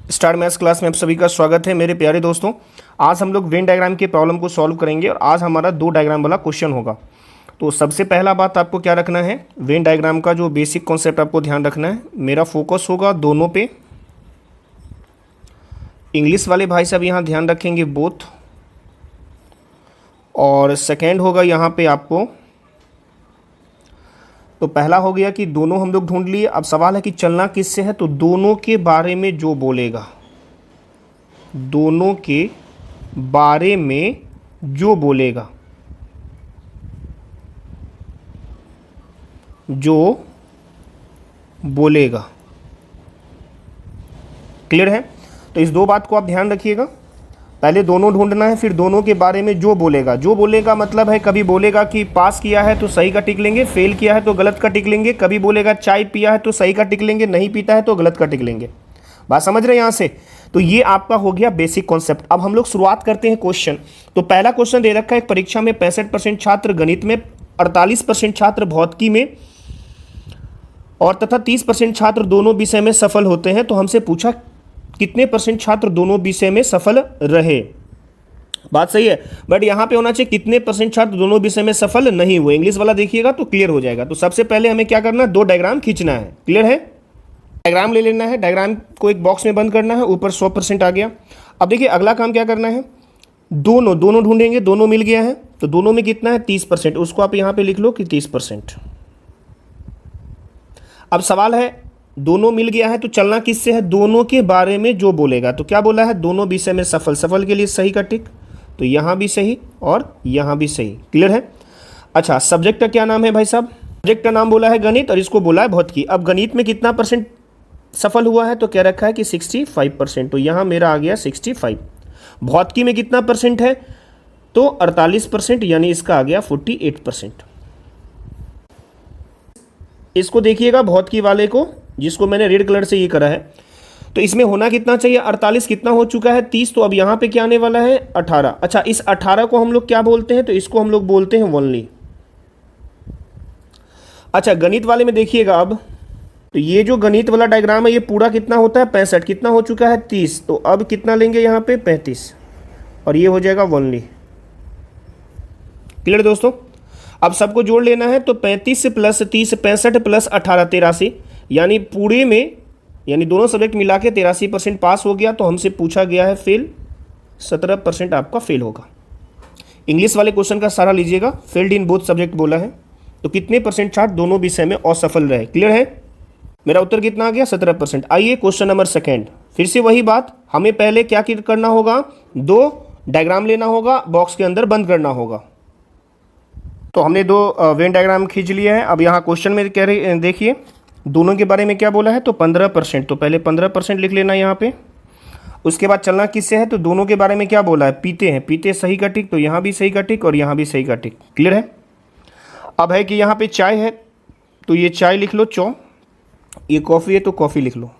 Star maths class में आप सभी का स्वागत है मेरे प्यारे दोस्तों। आज हम लोग वेन डायग्राम के प्रॉब्लम को सॉल्व करेंगे और आज हमारा 2 डायग्राम वाला क्वेश्चन होगा। तो सबसे पहला बात आपको क्या रखना है, वेन डायग्राम का जो बेसिक कॉन्सेप्ट आपको ध्यान रखना है। मेरा फोकस होगा दोनों पे। इंग्लिश वाले भाई साहब यहाँ ध्यान रखेंगे बोथ, और सेकेंड होगा यहाँ पे आपको, तो पहला हो गया कि दोनों हम लोग ढूंढ लिए। अब सवाल है कि चलना किससे है, तो दोनों के बारे में जो बोलेगा, दोनों के बारे में जो बोलेगा, जो बोलेगा। क्लियर है? तो इस 2 बात को आप ध्यान रखिएगा। पहले दोनों ढूंढना है, फिर दोनों के बारे में जो बोलेगा। जो बोलेगा मतलब है, कभी बोलेगा कि पास किया है तो सही का टिक लेंगे, फेल किया है तो गलत का टिक लेंगे। कभी बोलेगा चाय पिया है तो सही का टिक लेंगे, नहीं पीता है तो गलत का टिक लेंगे। बात समझ रहे हैं यहाँ से? तो ये आपका हो गया बेसिक कॉन्सेप्ट। अब हम लोग शुरुआत करते हैं क्वेश्चन। तो पहला क्वेश्चन दे रखा है, एक परीक्षा में 65% छात्र गणित में, 48% छात्र भौतिकी में और तथा 30% छात्र दोनों विषय में सफल होते हैं। तो हमसे पूछा कितने % छात्र दोनों विषय में सफल रहे। बात सही है, बट यहाँ पे होना चाहिए कितने % छात्र दोनों विषय में सफल नहीं हुए। इंग्लिश वाला देखिएगा तो क्लियर हो जाएगा। तो सबसे पहले हमें क्या करना है, 2 डायग्राम खींचना है। क्लियर है? डायग्राम ले लेना है, डायग्राम को एक बॉक्स में बंद करना है। ऊपर 100% आ गया। अब देखिए अगला काम क्या करना है, दोनों ढूंढेंगे। दोनों मिल गया है, तो दोनों में कितना है, 30%। उसको आप यहाँ पे लिख लो कि 30%। अब सवाल है, दोनों मिल गया है तो चलना किससे है, दोनों के बारे में जो बोलेगा। तो क्या बोला है, दोनों विषय में सफल। सफल के लिए सही का टिक, तो यहाँ भी सही और यहाँ भी सही। क्लियर है? अच्छा, सब्जेक्ट का क्या नाम है भाई साहब? सब्जेक्ट का नाम बोला है गणित और इसको बोला है भौतिकी। अब गणित में कितना % सफल हुआ है, तो कह रखा है कि 65%। तो यहाँ मेरा आ गया 65। भौतिकी में कितना % है, तो 48%, यानी इसका आ गया 48%। इसको देखिएगा भौतिकी वाले को, जिसको मैंने रेड कलर से ये करा है। तो इसमें होना कितना चाहिए, 48 कितना हो चुका है, 30। तो अब यहाँ पे क्या आने वाला है, 18। अच्छा, इस 18 को हम लोग क्या बोलते हैं, तो इसको हम लोग बोलते हैं वनली। अच्छा, गणित वाले में देखिएगा अब, तो ये जो गणित वाला डायग्राम है ये पूरा कितना होता है, 65। कितना हो चुका है, 30। तो अब कितना लेंगे यहाँ पे, 35, और ये हो जाएगा वनली। क्लियर दोस्तों? अब सबको जोड़ लेना है, तो 35 + 30 65 + 18 83, यानी पूरे में, यानी दोनों सब्जेक्ट मिला के 83% पास हो गया। तो हमसे पूछा गया है फेल, 17% आपका फेल होगा। इंग्लिश वाले क्वेश्चन का सारा लीजिएगा, फेल्ड इन बोथ सब्जेक्ट बोला है। तो कितने % छात्र दोनों विषय में असफल रहे। क्लियर है? मेरा उत्तर कितना आ गया, 17%। आइए क्वेश्चन नंबर 2। फिर से वही बात, हमें पहले क्या करना होगा, 2 डायग्राम लेना होगा, बॉक्स के अंदर बंद करना होगा। तो हमने 2 वेन डायग्राम खींच लिए हैं। अब यहाँ क्वेश्चन में कह रहे, देखिए दोनों के बारे में क्या बोला है, तो 15%। तो पहले 15% लिख लेना यहाँ पे। उसके बाद चलना किससे है, तो दोनों के बारे में क्या बोला है, पीते हैं। पीते सही का टिक, तो यहाँ भी सही का टिक और यहाँ भी सही का टिक। क्लियर है? अब है कि यहाँ पे चाय है, तो ये चाय लिख लो चौ, ये कॉफ़ी है तो कॉफ़ी लिख लो।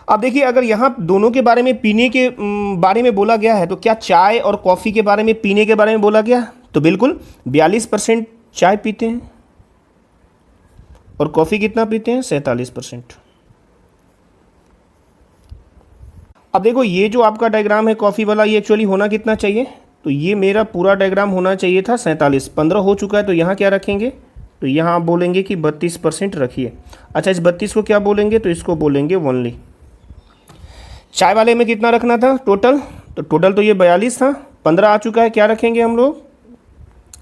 अब देखिए अगर यहाँ दोनों के बारे में पीने के बारे में बोला गया है, तो क्या चाय और कॉफ़ी के बारे में, पीने के बारे में बोला गया? तो बिल्कुल 42% चाय पीते हैं और कॉफ़ी कितना पीते हैं, 47%। अब देखो ये जो आपका डायग्राम है कॉफ़ी वाला, ये एक्चुअली होना कितना चाहिए, तो ये मेरा पूरा डायग्राम होना चाहिए था 47। 15 हो चुका है, तो यहाँ क्या रखेंगे, तो यहाँ आप बोलेंगे कि 32% रखिए। अच्छा, इस 32 को क्या बोलेंगे, तो इसको बोलेंगे वनली। चाय वाले में कितना रखना था टोटल, तो टोटल तो ये 42 था, 15 आ चुका है, क्या रखेंगे हम लोग,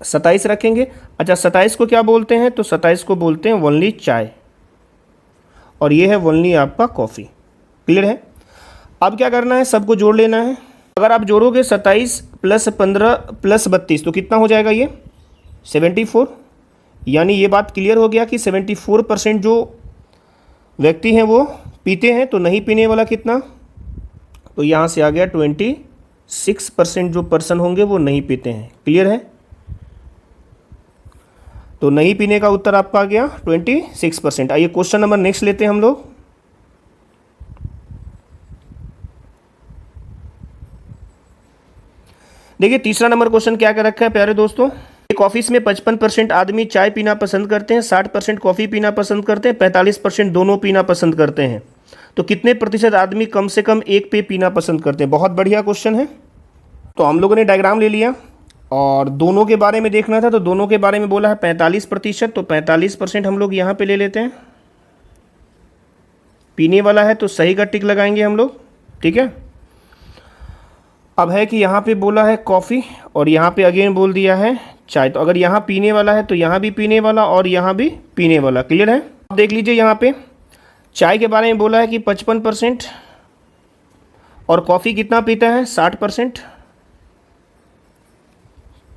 27 रखेंगे। अच्छा, 27 को क्या बोलते हैं, तो 27 को बोलते हैं वनली चाय, और ये है वनली आपका कॉफ़ी। क्लियर है? अब क्या करना है, सबको जोड़ लेना है। अगर आप जोड़ोगे 27 + 15 + 32 तो कितना हो जाएगा, ये 74। यानी ये बात क्लियर हो गया कि 74% जो व्यक्ति हैं वो पीते हैं। तो नहीं पीने वाला कितना, तो यहाँ से आ गया 26% जो पर्सन होंगे वो नहीं पीते हैं। क्लियर है? तो नहीं पीने का उत्तर आपका आ गया 26%। आइए क्वेश्चन नंबर नेक्स्ट लेते हैं हम लोग। देखिए तीसरा नंबर क्वेश्चन क्या कर रखा है प्यारे दोस्तों, एक ऑफिस में 55% आदमी चाय पीना पसंद करते हैं, 60% कॉफ़ी पीना पसंद करते हैं, 45% दोनों पीना पसंद करते हैं। तो कितने प्रतिशत आदमी कम से कम एक पे पीना पसंद करते हैं? बहुत बढ़िया क्वेश्चन है। तो हम लोगों ने डायग्राम ले लिया और दोनों के बारे में देखना था, तो दोनों के बारे में बोला है 45%, तो 45% हम लोग यहाँ पे ले लेते हैं। पीने वाला है तो सही का टिक लगाएंगे हम लोग, ठीक है। अब है कि यहाँ पे बोला है कॉफ़ी और यहाँ पे अगेन बोल दिया है चाय, तो अगर यहाँ पीने वाला है तो यहाँ भी पीने वाला और यहाँ भी पीने वाला। क्लियर है? अब देख लीजिए यहाँ पे चाय के बारे में बोला है कि 55% और कॉफ़ी कितना पीता है? 60%।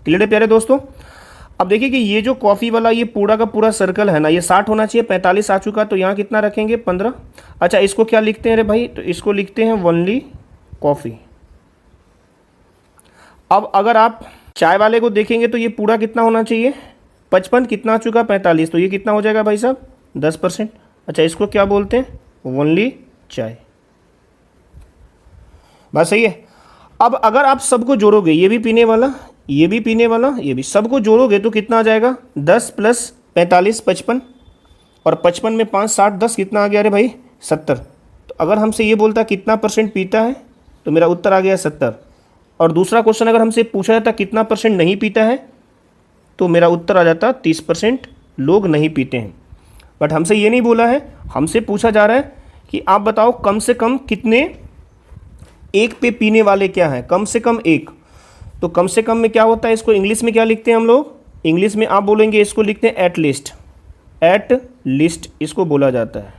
क्लियर है प्यारे दोस्तों? अब देखिए कि ये जो कॉफ़ी वाला ये पूरा का पूरा सर्कल है ना, ये 60 होना चाहिए, 45 आ चुका, तो यहाँ कितना रखेंगे? 15। अच्छा, इसको क्या लिखते हैं रे भाई? तो इसको लिखते हैं ओनली कॉफ़ी। अब अगर आप चाय वाले को देखेंगे तो ये पूरा कितना होना चाहिए? 55, कितना आ चुका? 45, तो ये कितना हो जाएगा भाई साहब? 10%। अच्छा, इसको क्या बोलते हैं? ओनली चाय। बात सही है। अब अगर आप सबको जोड़ोगे, ये भी पीने वाला, ये भी पीने वाला, ये भी, सबको जोड़ोगे तो कितना आ जाएगा? 10 + 45 55, और 55 में 5 60 10, कितना आ गया रे भाई? 70। तो अगर हमसे ये बोलता कितना % पीता है, तो मेरा उत्तर आ गया 70। और दूसरा क्वेश्चन अगर हमसे पूछा जाता कितना % नहीं पीता है, तो मेरा उत्तर आ जाता 30% लोग नहीं पीते हैं। बट हमसे ये नहीं बोला है, हमसे पूछा जा रहा है कि आप बताओ कम से कम कितने एक पे पीने वाले क्या हैं? कम से कम एक। तो कम से कम में क्या होता है? इसको इंग्लिश में क्या लिखते हैं हम लोग? इंग्लिश में आप बोलेंगे इसको लिखते हैं एट लीस्ट। एट लीस्ट इसको बोला जाता है।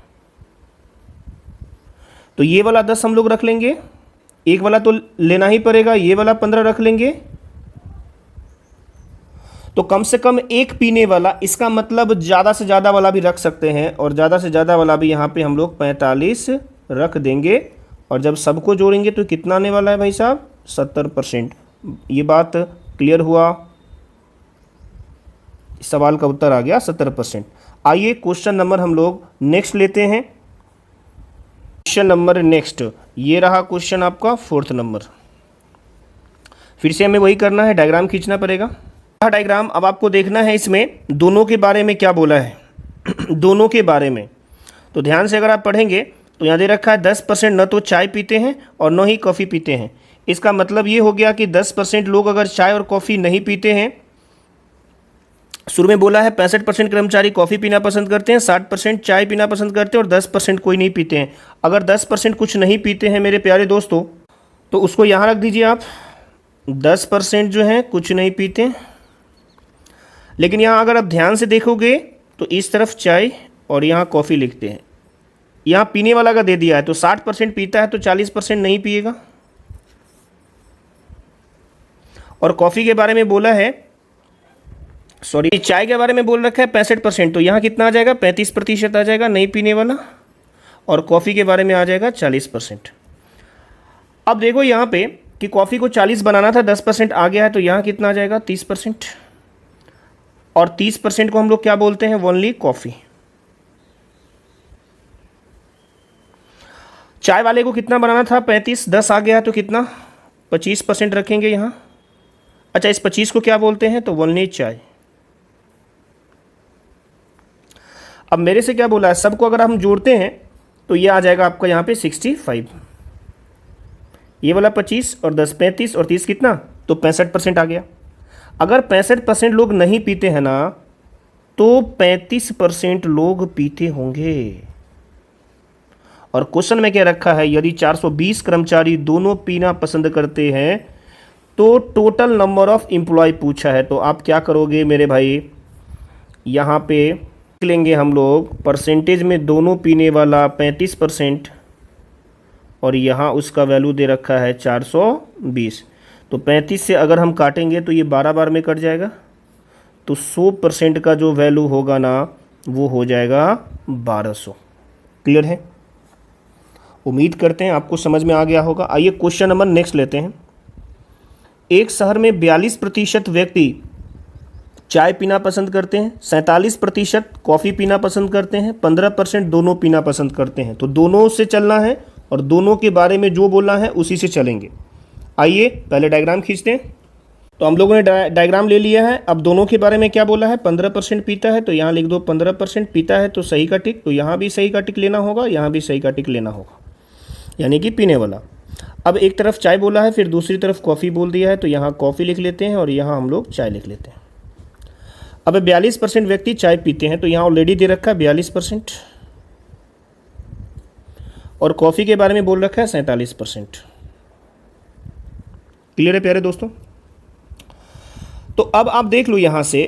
तो ये वाला 10 हम लोग रख लेंगे, एक वाला तो लेना ही पड़ेगा, ये वाला 15 रख लेंगे। तो कम से कम एक पीने वाला, इसका मतलब ज़्यादा से ज़्यादा वाला भी रख सकते हैं, और ज़्यादा से ज़्यादा वाला भी यहाँ पे हम लोग 45 रख देंगे। और जब सबको जोड़ेंगे तो कितना आने वाला है भाई साहब? 70%। ये बात क्लियर हुआ? इस सवाल का उत्तर आ गया 70%। आइए क्वेश्चन नंबर हम लोग नेक्स्ट लेते हैं। क्वेश्चन नंबर नेक्स्ट, ये रहा क्वेश्चन आपका 4th नंबर। फिर से हमें वही करना है, डायग्राम खींचना पड़ेगा। डायग्राम अब आपको देखना है, इसमें दोनों के बारे में क्या बोला है दोनों के बारे में। तो ध्यान से अगर आप पढ़ेंगे तो यहाँ दे रखा है 10% न तो चाय पीते हैं और न ही कॉफ़ी पीते हैं। इसका मतलब ये हो गया कि 10% लोग अगर चाय और कॉफ़ी नहीं पीते हैं, शुरू में बोला है 65% कर्मचारी कॉफ़ी पीना पसंद करते हैं, 60% चाय पीना पसंद करते हैं और 10% कोई नहीं पीते हैं। अगर 10% कुछ नहीं पीते हैं मेरे प्यारे दोस्तों, तो उसको यहाँ रख दीजिए आप। 10% जो है कुछ नहीं पीते, लेकिन यहाँ अगर आप ध्यान से देखोगे तो इस तरफ चाय और यहाँ कॉफ़ी लिखते हैं। यहाँ पीने वाला का दे दिया है, तो 60% पीता है तो 40% नहीं पिएगा। और कॉफ़ी के बारे में बोला है, सॉरी चाय के बारे में बोल रखा है 65%, तो यहाँ कितना आ जाएगा? 35% आ जाएगा नहीं पीने वाला, और कॉफ़ी के बारे में आ जाएगा 40%। अब देखो यहाँ पे कि कॉफ़ी को 40 बनाना था, 10% आ गया है, तो यहाँ कितना आ जाएगा? 30%। और 30% को हम लोग क्या बोलते हैं? Only coffee. चाय वाले को कितना बनाना था? 35, 10 आ गया है तो कितना? 25% रखेंगे यहाँ। अच्छा, इस 25 को क्या बोलते हैं? तो ओनली चाय। अब मेरे से क्या बोला है? सबको अगर हम जोड़ते हैं तो ये आ जाएगा आपका यहाँ पे 65। ये वाला 25 और 10 35 और 30 कितना? तो 65% आ गया। अगर 65% लोग नहीं पीते हैं ना, तो 35% लोग पीते होंगे। और क्वेश्चन में क्या रखा है? यदि 420 कर्मचारी दोनों पीना पसंद करते हैं तो टोटल नंबर ऑफ एम्प्लॉय पूछा है। तो आप क्या करोगे मेरे भाई? यहाँ पे लेंगे हम लोग परसेंटेज में, दोनों पीने वाला 35%, और यहाँ उसका वैल्यू दे रखा है 420। तो 35 से अगर हम काटेंगे तो ये 12 बार में कट जाएगा, तो 100% का जो वैल्यू होगा ना वो हो जाएगा 1200। क्लियर है? उम्मीद करते हैं आपको समझ में आ गया होगा। आइए क्वेश्चन नंबर नेक्स्ट लेते हैं। एक शहर में 42% व्यक्ति चाय पीना पसंद करते हैं, 47% कॉफ़ी पीना पसंद करते हैं, 15% दोनों पीना पसंद करते हैं। तो दोनों से चलना है और दोनों के बारे में जो बोलना है उसी से चलेंगे। आइए पहले डायग्राम खींचते हैं। तो हम लोगों ने डायग्राम ले लिया है। अब दोनों के बारे में क्या बोला है, 15% पीता है तो यहाँ लिख दो 15% पीता है, तो सही का टिक, तो यहाँ भी सही का टिक लेना होगा, यहाँ भी सही का टिक लेना होगा, यानी कि पीने वाला। अब एक तरफ चाय बोला है, फिर दूसरी तरफ कॉफ़ी बोल दिया है, तो यहाँ कॉफ़ी लिख लेते हैं और यहाँ हम लोग चाय लिख लेते हैं। अब 42% व्यक्ति चाय पीते हैं, तो यहाँ ऑलरेडी दे रखा है 42%, और कॉफ़ी के बारे में बोल रखा है 47%। क्लियर है प्यारे दोस्तों? तो अब आप देख लो यहाँ से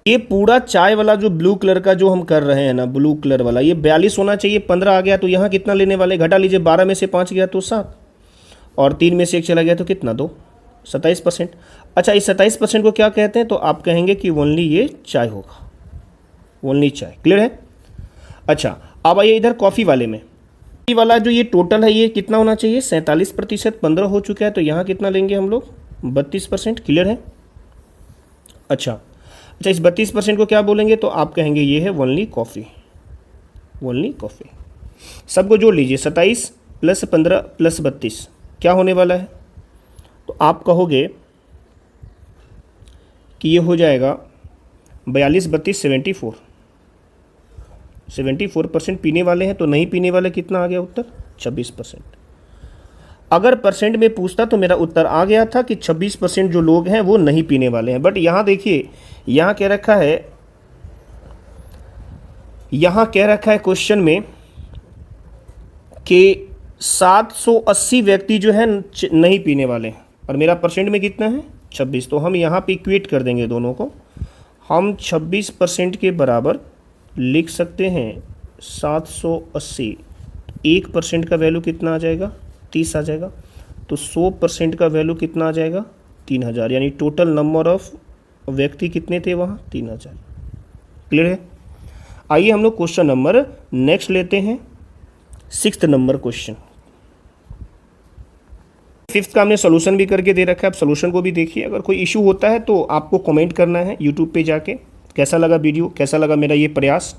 ये पूरा चाय वाला जो ब्लू कलर का जो हम कर रहे हैं ना, ब्लू कलर वाला, ये 42 होना चाहिए, 15 आ गया तो यहाँ कितना लेने वाले, घटा लीजिए, 12 में से 5 गया तो 7, और 3 में से 1 चला गया तो कितना, 2, 27%। अच्छा, इस 27% को क्या कहते हैं, तो आप कहेंगे कि ओनली ये चाय होगा, ओनली चाय। क्लियर है? अच्छा, अब आइए इधर कॉफ़ी वाले में। कॉफ़ी वाला जो ये टोटल है ये कितना होना चाहिए, 47%, 15 हो चुका है, तो यहाँ कितना लेंगे हम लोग, 32%। क्लियर है? अच्छा, इस 32% को क्या बोलेंगे, तो आप कहेंगे ये है ओनली कॉफ़ी, ओनली कॉफ़ी। सबको जोड़ लीजिए, 27 + 15 + 32 क्या होने वाला है, तो आप कहोगे कि ये हो जाएगा 42 32 74, 74% पीने वाले हैं, तो नहीं पीने वाले कितना आ गया उत्तर, 26%। अगर परसेंट में पूछता तो मेरा उत्तर आ गया था कि 26% जो लोग हैं वो नहीं पीने वाले हैं। बट यहाँ देखिए, यहाँ कह रखा है, यहाँ कह रखा है क्वेश्चन में कि 780 व्यक्ति जो है नहीं पीने वाले हैं, और मेरा परसेंट में कितना है, 26। तो हम यहाँ पे इक्वेट कर देंगे दोनों को, हम 26% के बराबर लिख सकते हैं 780, 1% का वैल्यू कितना आ जाएगा, 30 आ जाएगा, तो 100% का वैल्यू कितना आ जाएगा, 3000, यानी टोटल नंबर ऑफ व्यक्ति कितने थे वहाँ, 3000। क्लियर है? आइए हम लोग क्वेश्चन नंबर नेक्स्ट लेते हैं, 6th नंबर क्वेश्चन। 5th का हमने सोल्यूशन भी करके दे रखा है, आप सोल्यूशन को भी देखिए। अगर कोई इशू होता है तो आपको कमेंट करना है यूट्यूब पे जाके, कैसा लगा वीडियो, कैसा लगा मेरा ये प्रयास।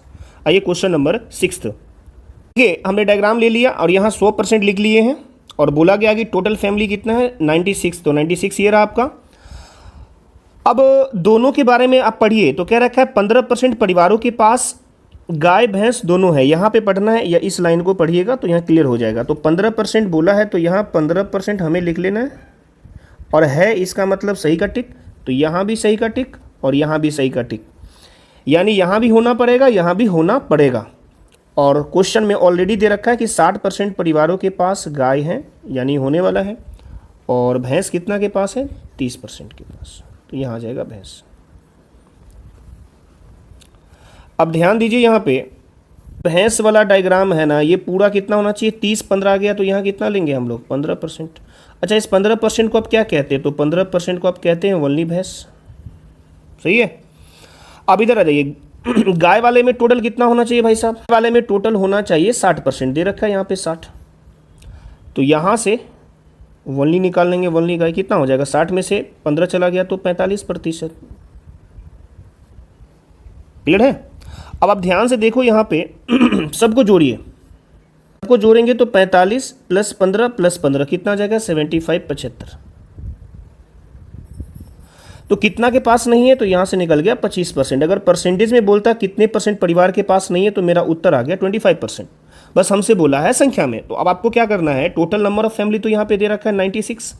आइए क्वेश्चन नंबर 6th। देखिए, हमने डायग्राम ले लिया और यहाँ 100% लिख लिए हैं, और बोला गया कि टोटल फैमिली कितना है, 96, तो 96 ये रहा आपका। अब दोनों के बारे में आप पढ़िए, तो कह रखा है 15% परिवारों के पास गाय भैंस दोनों है। यहाँ पे पढ़ना है या इस लाइन को पढ़िएगा तो यहाँ क्लियर हो जाएगा। तो 15% बोला है, तो यहाँ 15% हमें लिख लेना है, और है इसका मतलब सही का टिक, तो यहाँ भी सही का टिक और यहाँ भी सही का टिक, यानी यहाँ भी होना पड़ेगा, यहाँ भी होना पड़ेगा। और क्वेश्चन में ऑलरेडी दे रखा है कि 60% परिवारों के पास गाय है, यानी होने वाला है, और भैंस कितना के पास है, 30% के पास, तो यहाँ आ जाएगा भैंस। अब ध्यान दीजिए, यहाँ पे भैंस वाला डायग्राम है ना, ये पूरा कितना होना चाहिए, 30 15 आ गया, तो यहाँ कितना लेंगे हम लोग, 15%। अच्छा, इस 15% को आप क्या कहते हैं, तो 15% को आप कहते हैं ओनली भैंस। सही है? अब इधर आ जाइए, गाय वाले में टोटल कितना होना चाहिए भाई साहब, गाय वाले में टोटल होना चाहिए 60%, दे रखा है यहाँ पे 60, तो यहाँ से ओनली निकाल लेंगे, ओनली गाय कितना हो जाएगा, 60 में से 15 चला गया तो 45%। क्लियर है? अब आप ध्यान से देखो यहाँ पे सबको जोड़िए, सबको जोड़ेंगे तो 45 + 15 + 15 कितना आ जाएगा, 75, 75। तो कितना के पास नहीं है, तो यहाँ से निकल गया 25%। अगर परसेंटेज में बोलता कितने % परिवार के पास नहीं है, तो मेरा उत्तर आ गया 25%। बस हमसे बोला है संख्या में, तो अब आपको क्या करना है, टोटल नंबर ऑफ फैमिली तो यहाँ पे दे रखा है 96,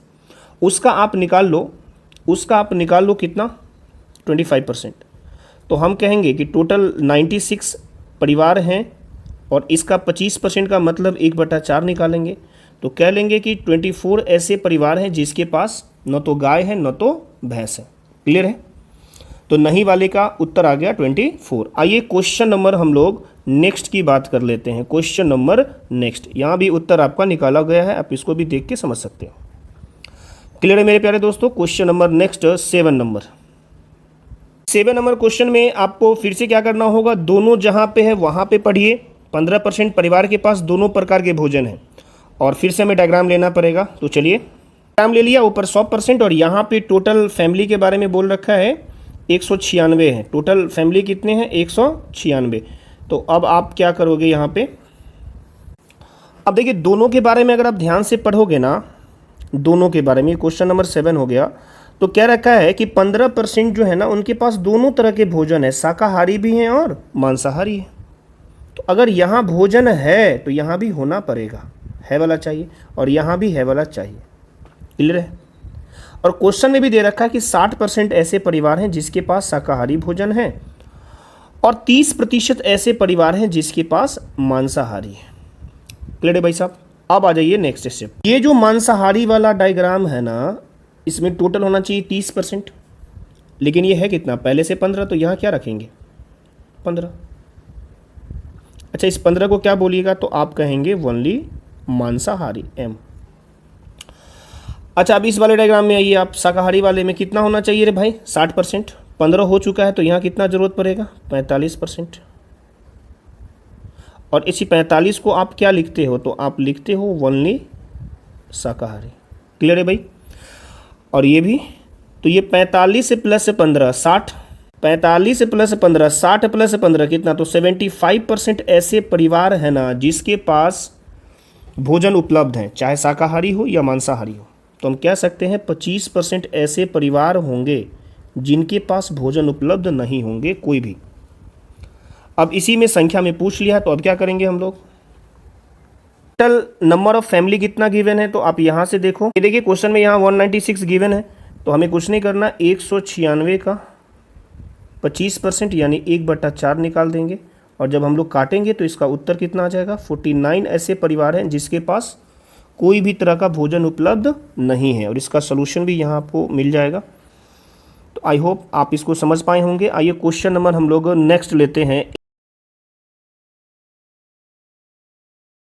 उसका आप निकाल लो, उसका आप निकाल लो कितना, 25%। तो हम कहेंगे कि टोटल 96 परिवार हैं, और इसका 25% का मतलब 1/4 निकालेंगे, तो कह लेंगे कि 24 ऐसे परिवार हैं जिसके पास न तो गाय है न तो भैंस है। क्लियर है? तो नहीं वाले का उत्तर आ गया 24। आइए क्वेश्चन नंबर हम लोग नेक्स्ट की बात कर लेते हैं। क्वेश्चन नंबर नेक्स्ट, यहाँ भी उत्तर आपका निकाला गया है, आप इसको भी देख के समझ सकते हो। क्लियर है मेरे प्यारे दोस्तों? Question number next 7 number. 7 number question में आपको फिर से क्या करना होगा, दोनों जहाँ पे है वहाँ पे पढ़िए। 15% परिवार के पास दोनों प्रकार के भोजन हैं, और फिर से हमें डायग्राम लेना पड़ेगा। तो चलिए, डायग्राम ले लिया, ऊपर 100%, और यहाँ पे टोटल फैमिली के बारे में बोल रखा है 196 है। टोटल फैमिली कितने हैं, 196। तो अब आप क्या करोगे यहाँ पे, अब देखिए दोनों के बारे में अगर आप ध्यान से पढ़ोगे ना, दोनों के बारे में। क्वेश्चन नंबर 7 हो गया। तो क्या रखा है कि 15% जो है ना उनके पास दोनों तरह के भोजन है, शाकाहारी भी हैं और मांसाहारी है। तो अगर यहाँ भोजन है तो यहाँ भी होना पड़ेगा, है वाला चाहिए, और यहाँ भी है वाला चाहिए। क्लियर है? और क्वेश्चन में भी दे रखा है कि 60% ऐसे परिवार हैं जिसके पास शाकाहारी भोजन है और 30% ऐसे परिवार हैं जिसके पास मांसाहारी है। क्लियर है भाई साहब? अब आ जाइए नेक्स्ट स्टेप। ये जो मांसाहारी वाला डायग्राम है ना, इसमें टोटल होना चाहिए 30%, लेकिन ये है कितना? पहले से 15, तो यहाँ क्या रखेंगे? 15। अच्छा, इस 15 को क्या बोलिएगा? तो आप कहेंगे ओनली मांसाहारी, M। अच्छा, अब इस वाले डायग्राम में आइए आप। शाकाहारी वाले में कितना होना चाहिए रे भाई? 60%। 15 हो चुका है, तो यहाँ कितना जरूरत पड़ेगा? 45%। और इसी 45 को आप क्या लिखते हो? तो आप लिखते हो ओनली शाकाहारी। क्लियर है भाई? और ये भी, तो ये 45 प्लस 15 60, 45 प्लस 15 60 प्लस 15 कितना? तो 75% ऐसे परिवार है ना जिसके पास भोजन उपलब्ध है, चाहे शाकाहारी हो या मांसाहारी हो। तो हम कह सकते हैं 25% ऐसे परिवार होंगे जिनके पास भोजन उपलब्ध नहीं होंगे कोई भी। अब इसी में संख्या में पूछ लिया, तो अब क्या करेंगे हम लोग? टोटल नंबर ऑफ फैमिली कितना गिवन है? तो आप यहाँ से देखो, ये देखिए क्वेश्चन में यहाँ 196 गिवन है, तो हमें कुछ नहीं करना, 196 का 25% यानी 1/4 निकाल देंगे। और जब हम लोग काटेंगे तो इसका उत्तर कितना आ जाएगा? 49 ऐसे परिवार हैं जिसके पास कोई भी तरह का भोजन उपलब्ध नहीं है, और इसका सोल्यूशन भी यहाँ आपको मिल जाएगा। तो आई होप आप इसको समझ पाए होंगे। आइए क्वेश्चन नंबर हम लोग नेक्स्ट लेते हैं।